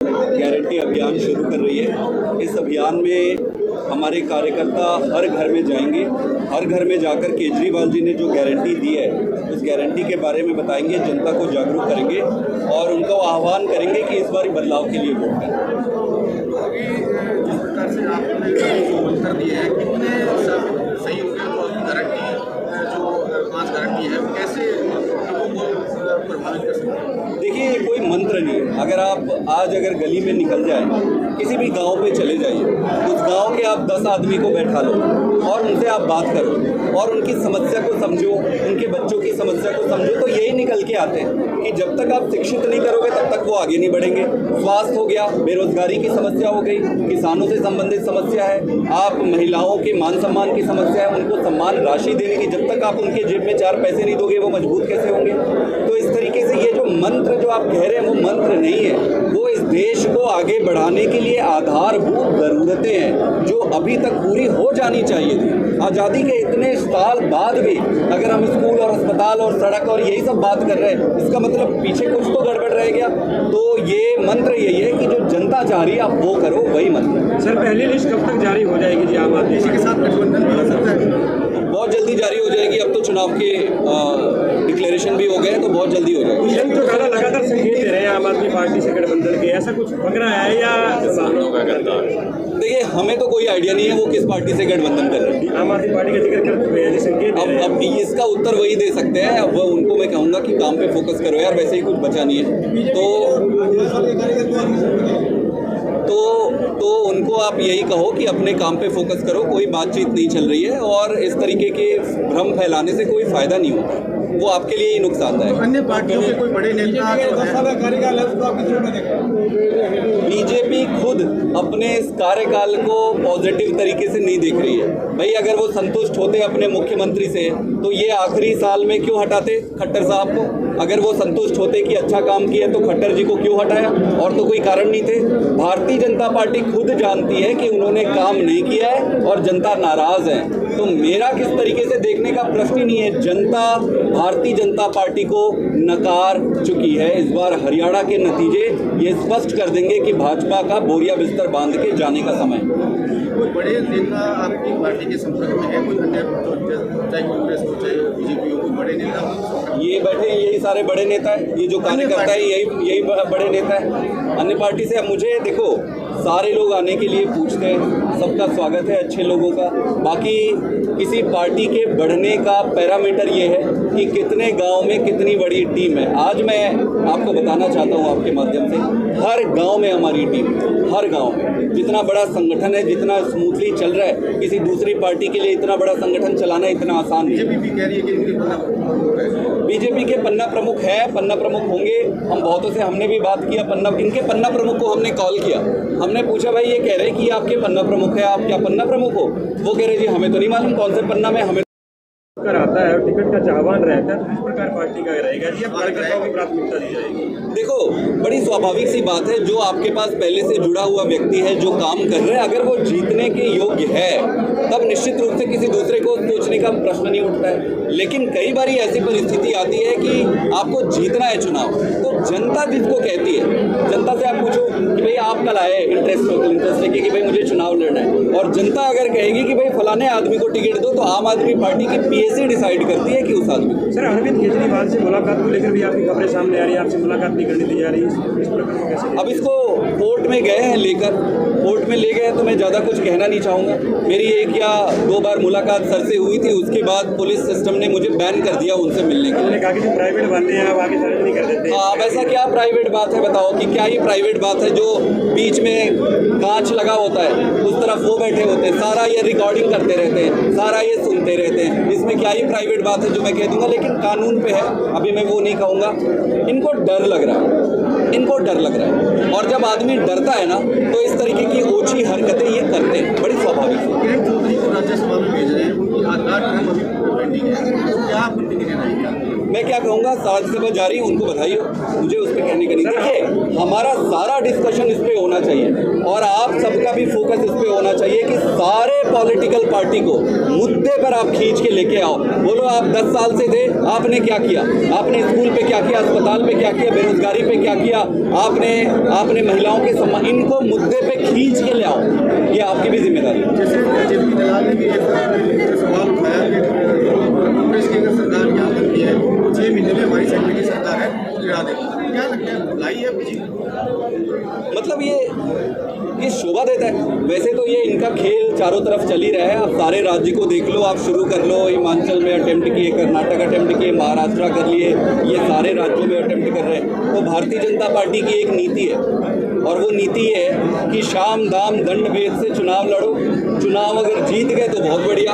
Guarantee अभियान शुरू कर रही है। इस अभियान में हमारे कार्यकर्ता हर घर में जाएंगे। हर घर में जाकर केजरीवाल जी ने जो गारंटी दी है उस गारंटी के बारे में बताएंगे, जनता को जागरूक करेंगे और उनको आह्वान करेंगे कि इस बार बदलाव के लिए वोट करें। जिस प्रकार से आपने जो मंत्र दिए हैं कितने सही हो गए, तो आपकी गारंटी जो 5 गारंटी है कैसे लोगों को प्रभावित कर सकते हैं? देखिए, ये कोई मंत्र नहीं है। अगर गली में निकल जाए, किसी भी गांव पे चले जाइए, उस गांव के आप 10 आदमी को बैठा लो और उनसे आप बात करो और उनकी समस्या को समझो, उनके बच्चों की समस्या को समझो, तो यही निकल के आते हैं कि जब तक आप शिक्षित नहीं करोगे तब तक वो आगे नहीं बढ़ेंगे। स्वास्थ्य हो गया, बेरोजगारी की समस्या हो गई, किसानों से संबंधित समस्या है, आप महिलाओं के मान सम्मान की समस्या है, उनको सम्मान राशि देने की, जब तक आप उनके जेब में 4 पैसे नहीं दोगे वो मजबूत कैसे होंगे? तो इस तरीके से ये जो मंत्र जो आप कह रहे हैं वो मंत्र नहीं है, वो इस देश को आगे बढ़ाने के लिए आधारभूत ज़रूरतें हैं जो अभी तक पूरी हो जानी चाहिए थी। आज़ादी के इतने साल बाद भी अगर हम स्कूल और अस्पताल और सड़क और यही सब बात कर रहे हैं, इसका मतलब पीछे कुछ तो गड़बड़ रह गया। तो ये मंत्र यही है कि जो जनता चाह रही है आप वो करो, वही मंत्र। सर, पहली लिस्ट कब तक जारी हो जाएगी जी आम आदमी इसी के साथ गठबंधन भी हो सकता है? बहुत जल्दी जारी हो जाएगी। अब तो चुनाव के डिक्लेरेशन भी हो गए हैं, तो बहुत जल्दी हो जाएगी। तो ज़्यादा लगातार संकेत दे रहे हैं आम आदमी पार्टी से गठबंधन के, ऐसा कुछ लग रहा है या किसानों का करता है? देखिए, हमें तो कोई आइडिया नहीं है वो किस पार्टी से गठबंधन कर रहे हैं। आम आदमी पार्टी का जिक्र कर चुके हैं, संकेत दे रहे हैं। अब इसका उत्तर वही दे सकते हैं। अब उनको मैं कहूँगा कि काम पे फोकस करो यार, वैसे ही कुछ बचा नहीं है। तो उनको आप यही कहो कि अपने काम पे फोकस करो, कोई बातचीत नहीं चल रही है और इस तरीके के भ्रम फैलाने से कोई फायदा नहीं होता, वो आपके लिए ही नुकसानदायक है। अन्य पार्टियों के कोई बड़े नेता बीजेपी खुद अपने इस कार्यकाल को पॉजिटिव तरीके से नहीं देख रही है। भाई, अगर वो संतुष्ट होते अपने मुख्यमंत्री से तो ये आखिरी साल में क्यों हटाते खट्टर साहब को? अगर वो संतुष्ट होते कि अच्छा काम किया तो खट्टर जी को क्यों हटाया? और तो कोई कारण नहीं थे। भारतीय जनता पार्टी खुद जानती है कि उन्होंने काम नहीं किया है और जनता नाराज है। तो मेरा किस तरीके से देखने का प्रश्न ही नहीं है। जनता भारतीय जनता पार्टी को नकार चुकी है। इस बार हरियाणा के नतीजे ये स्पष्ट कर देंगे कि भाजपा का बोरिया बिस्तर बांध के जाने का समय। कोई बड़े नेता आपकी पार्टी के संपर्क में है? कोई अन्य, चाहे कांग्रेस हो चाहे बीजेपी हो, कोई बड़े नेता? ये बैठे यही सारे बड़े नेता है, ये जो कार्यकर्ता है यही बड़े नेता है। अन्य पार्टी से अब मुझे देखो, सारे लोग आने के लिए पूछते हैं, सबका स्वागत है, अच्छे लोगों का। बाकी किसी पार्टी के बढ़ने का पैरामीटर ये है कि कितने गांव में कितनी बड़ी टीम है। आज मैं आपको बताना चाहता हूं आपके माध्यम से, हर गांव में हमारी टीम, हर गांव में जितना बड़ा संगठन है, जितना स्मूथली चल रहा है, किसी दूसरी पार्टी के लिए इतना बड़ा संगठन चलाना इतना आसान नहीं है। बीजेपी कह रही है कि इनके पन्ना प्रमुख है। बीजेपी के पन्ना प्रमुख है, पन्ना प्रमुख होंगे। हम बहुतों से हमने भी बात किया, इनके पन्ना प्रमुख को हमने कॉल किया, हमने पूछा भाई ये कह रहे हैं कि आपके पन्ना प्रमुख है, आप क्या पन्ना प्रमुख हो? वो कह रहे जी हमें तो नहीं मालूम कौन से पन्ना में, हमें कर आता है और टिकट का चाहवान रहता है, तो इस प्रकार पार्टी का रहेगा जी, अब कार्यकर्ताओं की प्राथमिकता दी जाएगी। देखो, बड़ी स्वाभाविक सी बात है, जो आपके पास पहले से जुड़ा हुआ व्यक्ति है, जो काम कर रहे हैं, अगर वो जीतने के योग्य है तब निश्चित रूप से किसी दूसरे को सोचने का प्रश्न नहीं उठता है। लेकिन कई बार ऐसी परिस्थिति आती है कि आपको जीतना है चुनाव, तो जनता जिसको कहती है, जनता से आप पूछो कि भाई आप कल आए इंटरेस्ट लेके कि भाई मुझे चुनाव लड़ना है, और जनता अगर कहेगी कि भाई फलाने आदमी को टिकट दो, तो आम आदमी पार्टी की पीएसी डिसाइड करती है कि उस आदमी को। सर, अरविंद केजरीवाल से मुलाकात को लेकर भी आपकी खबरें सामने आ रही है, आपसे मुलाकात नहीं करने दी जा रही है, इस प्रकार को कैसे? अब इसको कोर्ट में गए हैं लेकर, कोर्ट में ले गए तो मैं ज़्यादा कुछ कहना नहीं चाहूँगा। मेरी 1 या 2 बार मुलाकात सर से हुई थी, उसके बाद पुलिस सिस्टम ने मुझे बैन कर दिया उनसे मिलने के लिए। उन्होंने कहा कि जो प्राइवेट बातें हैं आप आगे साझा नहीं कर देते। अब ऐसा क्या प्राइवेट बात है बताओ, कि क्या ही प्राइवेट बात है? जो बीच में कांच लगा होता है उस तरफ वो बैठे होते हैं, सारा ये रिकॉर्डिंग करते रहते हैं, सारा ये सुनते रहते हैं, इसमें क्या ही प्राइवेट बात है जो मैं कह दूंगा? लेकिन कानून पे है, अभी मैं वो नहीं कहूँगा। इनको डर लग रहा है, इनको डर लग रहा है, और जब आदमी डरता है ना तो इस तरीके की ओछी हरकतें ये करते हैं, बड़ी स्वाभाविक है। किरण चौधरी को राज्यसभा में भेज रहे हैं, उनकी 8 टर्म अभी पेंडिंग है, तो क्या आप उनकी कहना है? मैं क्या कहूँगा, राज्यसभा जारी, उनको बधाई हो, मुझे उस पर कहने का नहीं। देखिए, हमारा सारा डिस्कशन इस पर होना चाहिए और आप सबका भी फोकस इस पर होना चाहिए कि सारे पॉलिटिकल पार्टी को मुद्दे पर आप खींच के लेके आओ। बोलो आप 10 साल से थे, आपने क्या किया, आपने स्कूल पे क्या किया, अस्पताल पे क्या किया, बेरोजगारी पे क्या किया, आपने महिलाओं के सम्मान, इनको मुद्दे पे खींच के ले आओ, ये आपकी भी जिम्मेदारी है। जैसे जेपी दलाल ने भी एक सवाल उठाया कि कांग्रेस की अगर सरकार यहाँ बनती है तो 6 महीने में हमारी सेंटर की सरकार है वो गिरा देगी। क्या लगता है, लाई है बीजेपी? मतलब ये शोभा देता है। वैसे तो ये इनका खेल चारों तरफ चल ही रहा है। आप सारे राज्य को देख लो, आप शुरू कर लो, हिमाचल में अटेम्प्ट किए, कर्नाटक अटेम्प्ट किए, महाराष्ट्र कर लिए, ये सारे राज्यों में अटेम्प्ट कर रहे हैं। तो भारतीय जनता पार्टी की एक नीति है और वो नीति है कि शाम दाम दंड भेद से चुनाव लड़ो। चुनाव अगर जीत गए तो बहुत बढ़िया,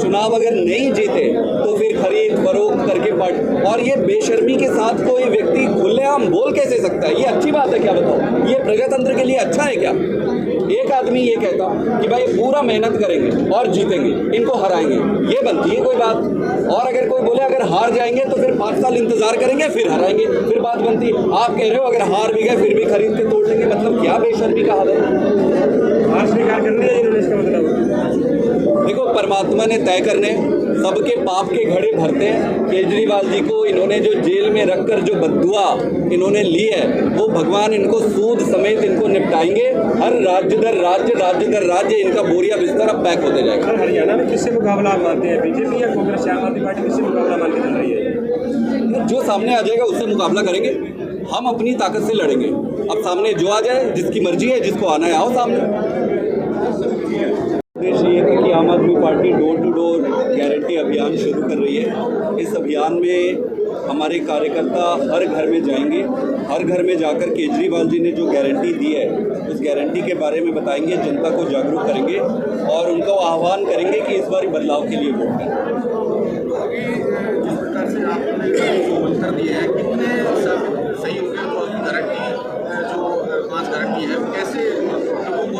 चुनाव अगर नहीं जीते तो फिर खरीद फरोख्त करके पार्टी। और ये बेशर्मी के साथ कोई व्यक्ति खुलेआम बोल कैसे सकता है? ये अच्छी बात है क्या? बताओ, ये प्रजातंत्र के लिए अच्छा है क्या? एक आदमी ये कहता कि भाई पूरा मेहनत करेंगे और जीतेंगे, इनको हराएंगे, ये बनती है कोई बात। और अगर कोई बोले अगर हार जाएंगे तो फिर 5 साल इंतजार करेंगे, फिर हराएंगे, फिर बात बनती है। आप कह रहे हो अगर हार भी गए फिर भी खरीद के तोड़ लेंगे, मतलब क्या बेशर्मी का हाल है? हार स्वीकार करनी है इन्होंने, इसका मतलब देखो, परमात्मा ने तय करने, सबके पाप के घड़े भरते हैं। केजरीवाल जी को इन्होंने जो जेल में रखकर जो बद्दुआ इन्होंने ली है, वो भगवान इनको सूद समेत इनको निपटाएंगे। हर राज्य दर राज्य इनका बोरिया बिस्तर अब पैक होते जाएगा। सर, हरियाणा में किससे मुकाबला आप मानते हैं, बीजेपी या कांग्रेस या आम आदमी पार्टी, किससे मुकाबला मान के चल रही है? जो सामने आ जाएगा उससे मुकाबला करेंगे, हम अपनी ताकत से लड़ेंगे। अब सामने जो आ जाए, जिसकी मर्जी है, जिसको आना है आओ सामने। उद्देश्य ये था कि Aam Aadmi Party door to door guarantee अभियान शुरू कर रही है। इस अभियान में हमारे कार्यकर्ता हर घर में जाएंगे, हर घर में जाकर केजरीवाल जी ने जो गारंटी दी है उस गारंटी के बारे में बताएंगे, जनता को जागरूक करेंगे और उनको आह्वान करेंगे कि इस बार बदलाव के लिए वोट करें। अभी जिस प्रकार से आपने जो मंत्र दिए हैं, कितने सही हो गए तो आपकी गारंटी जो 5 गारंटी है कैसे लोगों को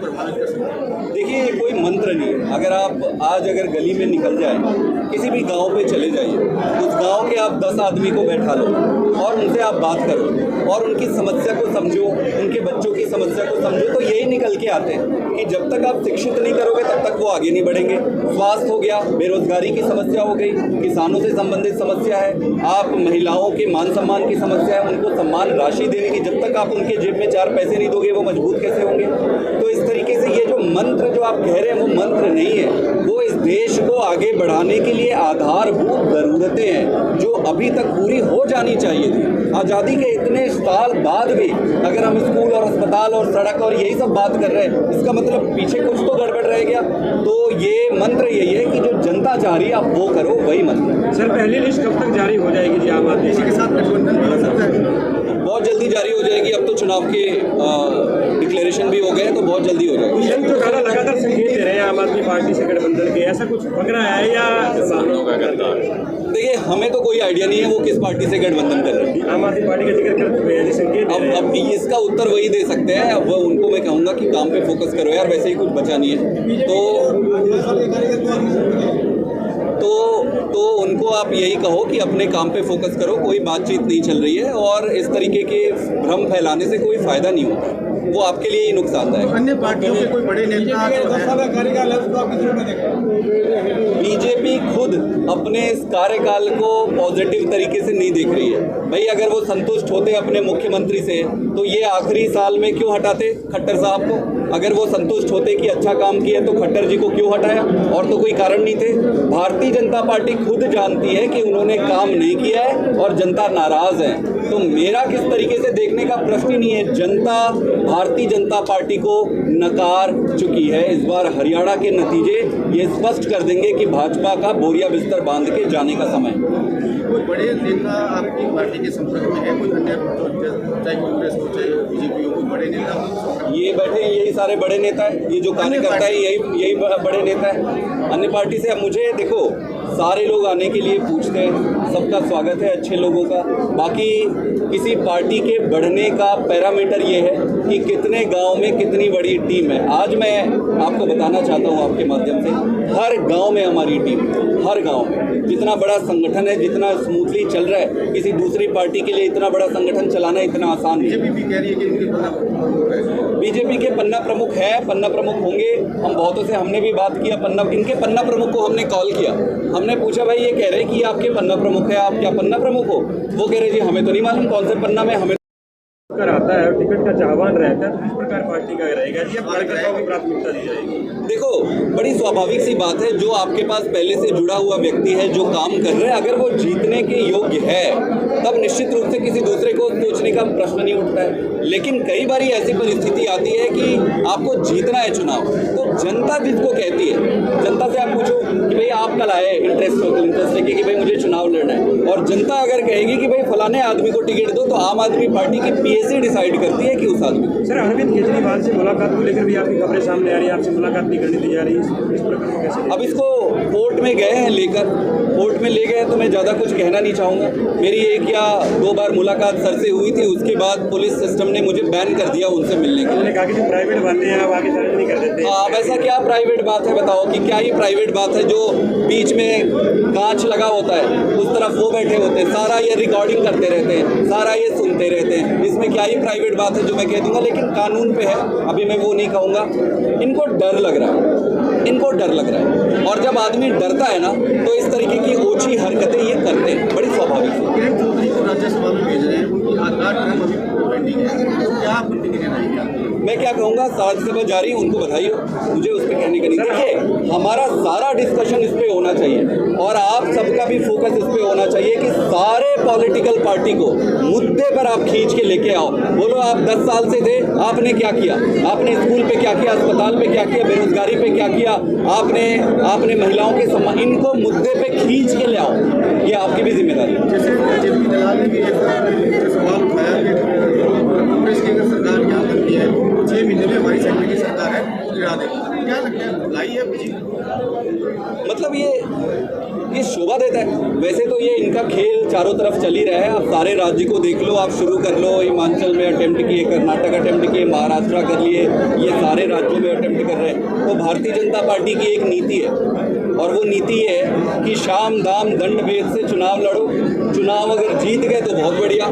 प्रभावित कर सकते हैं? देखिए, ये कोई मंत्र नहीं है। अगर आप आज गली में निकल जाए, किसी भी गांव पे चले जाइए, उस गांव के आप 10 आदमी को बैठा लो और उनसे आप बात करो और उनकी समस्या को समझो, उनके बच्चों की समस्या को समझो, तो यही निकल के आते हैं कि जब तक आप शिक्षित नहीं करोगे तब तक वो आगे नहीं बढ़ेंगे। स्वास्थ्य हो गया, बेरोजगारी की समस्या हो गई, किसानों से संबंधित समस्या है, आप महिलाओं के मान सम्मान की समस्या है, उनको सम्मान राशि देने की, जब तक आप उनके जेब में 4 पैसे नहीं दोगे वो मजबूत कैसे होंगे? तो इस तरीके से ये जो मंत्र जो आप कह रहे हैं वो मंत्र नहीं है, वो इस देश को आगे बढ़ाने के लिए आधारभूत ज़रूरतें हैं जो अभी तक पूरी हो जानी चाहिए थी। आज़ादी के इतने साल बाद भी अगर हम स्कूल और अस्पताल और सड़क और यही सब बात कर रहे हैं, इसका मतलब पीछे कुछ तो गड़बड़ रह गया। तो ये मंत्र यही है कि जो जनता चाह रही है आप वो करो, वही मंत्र। सर, पहली लिस्ट कब तक जारी हो जाएगी जी आम आदमी? इसी के साथ गठबंधन भी हो सकता है? बहुत जल्दी जारी हो जाएगी। अब तो चुनाव के डिक्लेरेशन भी हो गए, तो बहुत जल्दी हो जाएगी। तो ज़्यादा लगातार संकेत दे रहे हैं आम आदमी पार्टी से गठबंधन के, ऐसा कुछ पक रहा है या बहानों का करता है? देखिए, हमें तो कोई आइडिया नहीं है वो किस पार्टी से गठबंधन कर रहे हैं। आम आदमी पार्टी का जिक्र कर चुके हैं, संकेत दे रहे हैं। अब इसका उत्तर वही दे सकते हैं। अब उनको मैं कहूँगा कि काम पे फोकस करो यार, वैसे ही कुछ बचा नहीं है। तो उनको आप यही कहो कि अपने काम पे फोकस करो, कोई बातचीत नहीं चल रही है और इस तरीके के भ्रम फैलाने से कोई फ़ायदा नहीं होता, वो आपके लिए ही नुकसानदायक। अन्य पार्टियों के कोई बड़े नेता बीजेपी खुद अपने इस कार्यकाल को पॉजिटिव तरीके से नहीं देख रही है। भाई, अगर वो संतुष्ट होते अपने मुख्यमंत्री से तो ये आखिरी साल में क्यों हटाते खट्टर साहब को? अगर वो संतुष्ट होते कि अच्छा काम किया तो खट्टर जी को क्यों हटाया? और तो कोई कारण नहीं थे। भारतीय जनता पार्टी खुद जानती है कि उन्होंने काम नहीं किया है और जनता नाराज है। तो मेरा किस तरीके से देखने का प्रश्न ही नहीं है। जनता भारतीय जनता पार्टी को नकार चुकी है। इस बार हरियाणा के नतीजे ये स्पष्ट कर देंगे कि भाजपा का बोरिया बिस्तर बांध के जाने का समय। कोई बड़े नेता आपकी पार्टी के संपर्क में है? कोई अन्य, चाहे कांग्रेस हो चाहे बीजेपी हो, कोई बड़े नेता? ये बैठे यही सारे बड़े नेता है, ये जो कार्यकर्ता है यही बड़े नेता है। अन्य पार्टी से अब मुझे देखो, सारे लोग आने के लिए पूछते हैं, सबका स्वागत है, अच्छे लोगों का। बाकी किसी पार्टी के बढ़ने का पैरामीटर ये है कि कितने गांव में कितनी बड़ी टीम है। आज मैं आपको बताना चाहता हूं आपके माध्यम से, हर गांव में हमारी टीम है, हर गांव में। जितना बड़ा संगठन है, जितना स्मूथली चल रहा है, किसी दूसरी पार्टी के लिए इतना बड़ा संगठन चलाना इतना आसान नहीं। बीजेपी कह रही है कि इनके बीजेपी के पन्ना प्रमुख है, पन्ना प्रमुख होंगे। हम बहुतों से हमने भी बात किया, इनके पन्ना प्रमुख को हमने कॉल किया, हमने पूछा भाई ये कह रहे हैं कि आपके पन्ना प्रमुख है, आप क्या पन्ना प्रमुख हो? वो कह रहे जी हमें तो नहीं मालूम कौन से पन्ना में, हमें कर आता है और टिकट का चाहवान रहता है, तो इस प्रकार पार्टी का रहेगा जी, अब कार्यकर्ताओं को प्राथमिकता दी जाएगी। देखो, बड़ी स्वाभाविक सी बात है, जो आपके पास पहले से जुड़ा हुआ व्यक्ति है, जो काम कर रहे हैं, अगर वो जीतने के योग्य है तब निश्चित रूप से किसी दूसरे को सोचने का प्रश्न नहीं उठता है। लेकिन कई बार ऐसी परिस्थिति आती है कि आपको जीतना है चुनाव, तो जनता जिसको कहती है, जनता से आप पूछो कि भाई आप कल आए इंटरेस्ट लेके कि भाई मुझे चुनाव लड़ना है, और जनता अगर कहेगी कि भाई फलाने आदमी को टिकट दो, तो आम आदमी पार्टी की पीएसी डिसाइड करती है कि उस आदमी को। सर, अरविंद केजरीवाल से मुलाकात को लेकर भी आपकी खबरें सामने आ रही है, आपसे मुलाकात नहीं करने दी जा रही है, इस प्रकार को कैसे? अब इसको कोर्ट में गए हैं लेकर, कोर्ट में ले गए तो मैं ज़्यादा कुछ कहना नहीं चाहूँगा। मेरी 1 या 2 बार मुलाकात सर से हुई थी, उसके बाद पुलिस सिस्टम ने मुझे बैन कर दिया उनसे मिलने के लिए। उन्होंने कहा कि जो प्राइवेट बातें हैं आप आगे सार्वजनिक नहीं कर देते। अब ऐसा क्या प्राइवेट बात है बताओ, कि क्या ही प्राइवेट बात है? जो बीच में कांच लगा होता है उस तरफ वो बैठे होते हैं, सारा ये रिकॉर्डिंग करते रहते हैं, सारा ये सुनते रहते हैं, इसमें क्या ही प्राइवेट बात है जो मैं कह दूंगा। लेकिन कानून पे है, अभी मैं वो नहीं कहूँगा। इनको डर लग रहा है, इनको डर लग रहा है, और जब आदमी डरता है ना तो इस तरीके की ओछी हरकतें ये करते हैं, बड़ी स्वाभाविक है। किरण चौधरी को राज्यसभा में भेज रहे हैं, उनकी 8 टर्म अभी पेंडिंग है, तो क्या आप उनकी कहना है? मैं क्या कहूँगा, राज्यसभा जारी, उनको बधाई हो, मुझे उस पर कहने का नहीं। देखिए, हमारा सारा डिस्कशन इस पर होना चाहिए, और आप सबका भी फोकस इस पर होना चाहिए कि सारे पॉलिटिकल पार्टी को मुद्दे पर आप खींच के लेके आओ। बोलो आप 10 साल से थे, आपने क्या किया? आपने स्कूल पे क्या किया, अस्पताल पे क्या किया, बेरोजगारी पे क्या किया, आपने महिलाओं के सम्मान, इनको मुद्दे पे खींच के ले आओ, ये आपकी भी जिम्मेदारी है। जैसे जेपी दलाल ने भी एक सवाल उठाया कि कांग्रेस की अगर सरकार यहाँ बनती है तो 6 महीने में हमारी सेंटर की सरकार है वो गिरा देगी। क्या लगता है, लाई है जी? मतलब ये शोभा देता है। वैसे तो ये इनका खेल चारों तरफ चल ही रहा है। आप सारे राज्य को देख लो, आप शुरू कर लो, हिमाचल में अटेम्प्ट किए, कर्नाटक अटेम्प्ट किए, महाराष्ट्र कर लिए, ये सारे राज्यों में अटेम्प्ट कर रहे हैं। तो भारतीय जनता पार्टी की एक नीति है, और वो नीति है कि शाम दाम दंड भेद से चुनाव लड़ो। चुनाव अगर जीत गए तो बहुत बढ़िया,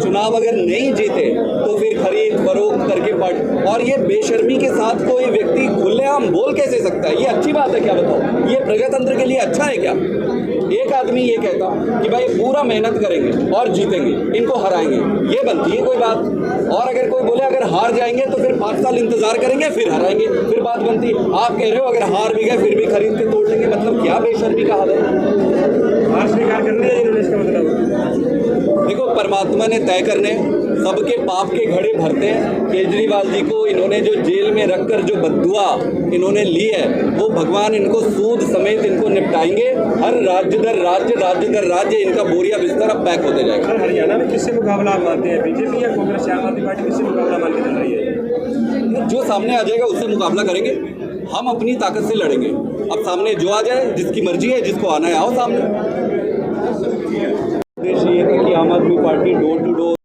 चुनाव अगर नहीं जीते तो फिर खरीद फरोख्त करके पार्टी। और ये बेशर्मी के साथ कोई व्यक्ति खुलेआम बोल कैसे सकता है? ये अच्छी बात है क्या? बताओ, ये प्रजातंत्र के लिए अच्छा है क्या? एक आदमी ये कहता कि भाई पूरा मेहनत करेंगे और जीतेंगे, इनको हराएंगे, ये बनती है कोई बात? और अगर कोई बोले अगर हार जाएंगे तो फिर 5 साल इंतजार करेंगे, फिर हराएंगे, फिर बात बनती है। आप कह रहे हो अगर हार भी गए फिर भी खरीद के तोड़ लेंगे, मतलब क्या बेशर्मी का हाल है? हार स्वीकार करने है इन्होंने, इसका मतलब देखो, परमात्मा ने तय करने, सबके पाप के घड़े भरते हैं। केजरीवाल जी को इन्होंने जो जेल में रखकर जो बद्दुआ इन्होंने ली है, वो भगवान इनको सूद समेत इनको निपटाएंगे। हर राज्य दर राज्य इनका बोरिया बिस्तर अब पैक होते जाएगा। सर, हरियाणा में किससे मुकाबला आप मानते हैं, बीजेपी या कांग्रेस या आम आदमी पार्टी, किससे मुकाबला मान के चल रही है? जो सामने आ जाएगा उससे मुकाबला करेंगे, हम अपनी ताकत से लड़ेंगे। अब सामने जो आ जाए, जिसकी मर्जी है, जिसको आना है आओ सामने। उद्देश्य ये था कि Aam Aadmi Party door to door